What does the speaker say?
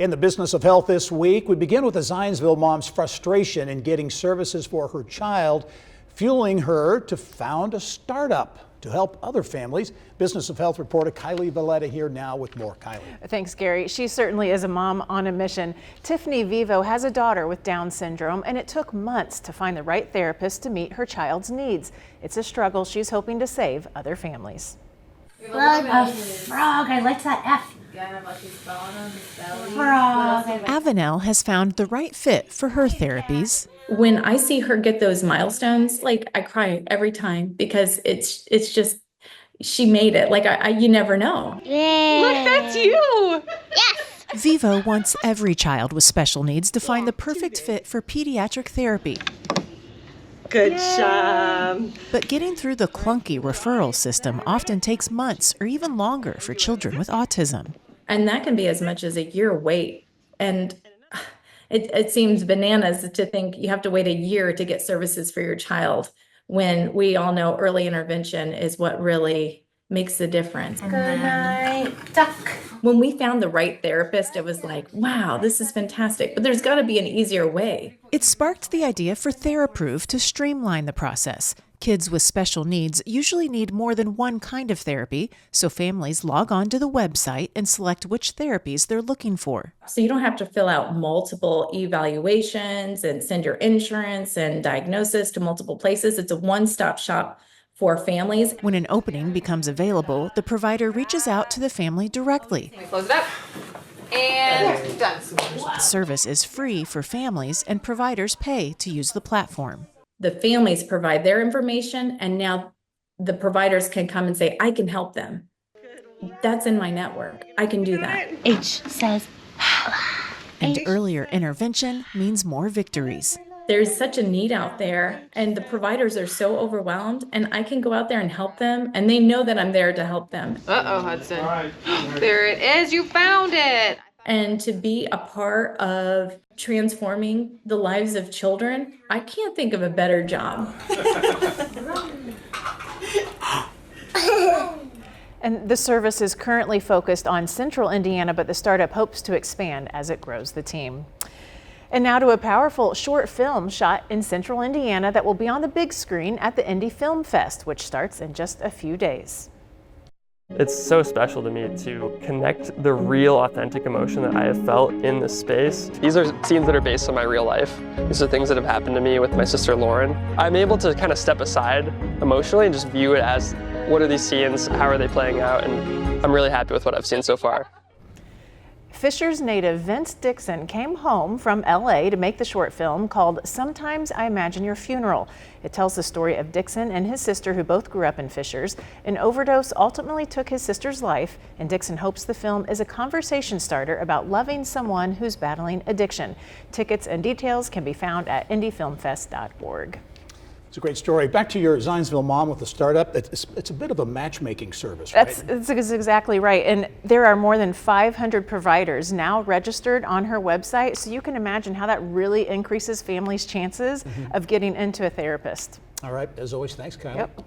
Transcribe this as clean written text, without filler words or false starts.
In the business of health this week, we begin with a Zionsville mom's frustration in getting services for her child, fueling her to found a startup to help other families. Business of Health reporter Kylie Valletta here now with more. Kylie. Thanks, Gary. She certainly is a mom on a mission. Tiffney Vivo has a daughter with Down syndrome, and it took months to find the right therapist to meet her child's needs. It's a struggle she's hoping to save other families. A frog. I liked that F. Frog. Avenel has found the right fit for her therapies. When I see her get those milestones, like I cry every time because it's just, she made it. Like you never know. Yay. Look, that's you. Yes. Vivo wants every child with special needs to find the perfect fit for pediatric therapy. Good job. But getting through the clunky referral system often takes months or even longer for children with autism. And that can be as much as a year wait. And it seems bananas to think you have to wait a year to get services for your child when we all know early intervention is what really makes the difference. Good night, duck. When we found the right therapist, it was like, wow, this is fantastic. But there's got to be an easier way. It sparked the idea for Therapprove to streamline the process. Kids with special needs usually need more than one kind of therapy, so families log on to the website and select which therapies they're looking for. So you don't have to fill out multiple evaluations and send your insurance and diagnosis to multiple places. It's a one-stop shop for families. When an opening becomes available, the provider reaches out to the family directly. Close it up. And done. The service is free for families, and providers pay to use the platform. The families provide their information, and now the providers can come and say, I can help them. That's in my network. I can do that. H says And earlier intervention means more victories. There's such a need out there, and the providers are so overwhelmed, and I can go out there and help them, and they know that I'm there to help them. Uh-oh, Hudson. There it is. You found it. And to be a part of transforming the lives of children, I can't think of a better job. And the service is currently focused on Central Indiana, but the startup hopes to expand as it grows the team. And now to a powerful short film shot in Central Indiana that will be on the big screen at the Indy Film Fest, which starts in just a few days. It's so special to me to connect the real, authentic emotion that I have felt in this space. These are scenes that are based on my real life. These are things that have happened to me with my sister Lauren. I'm able to kind of step aside emotionally and just view it as, what are these scenes, how are they playing out, and I'm really happy with what I've seen so far. Fishers native Vince Dixon came home from LA to make the short film called Sometimes I Imagine Your Funeral. It tells the story of Dixon and his sister, who both grew up in Fishers. An overdose ultimately took his sister's life, and Dixon hopes the film is a conversation starter about loving someone who's battling addiction. Tickets and details can be found at indyfilmfest.org. It's a great story. Back to your Zionsville mom with the startup. It's a bit of a matchmaking service, right? That's exactly right. And there are more than 500 providers now registered on her website. So you can imagine how that really increases families' chances of getting into a therapist. All right. As always, thanks, Kylie. Yep.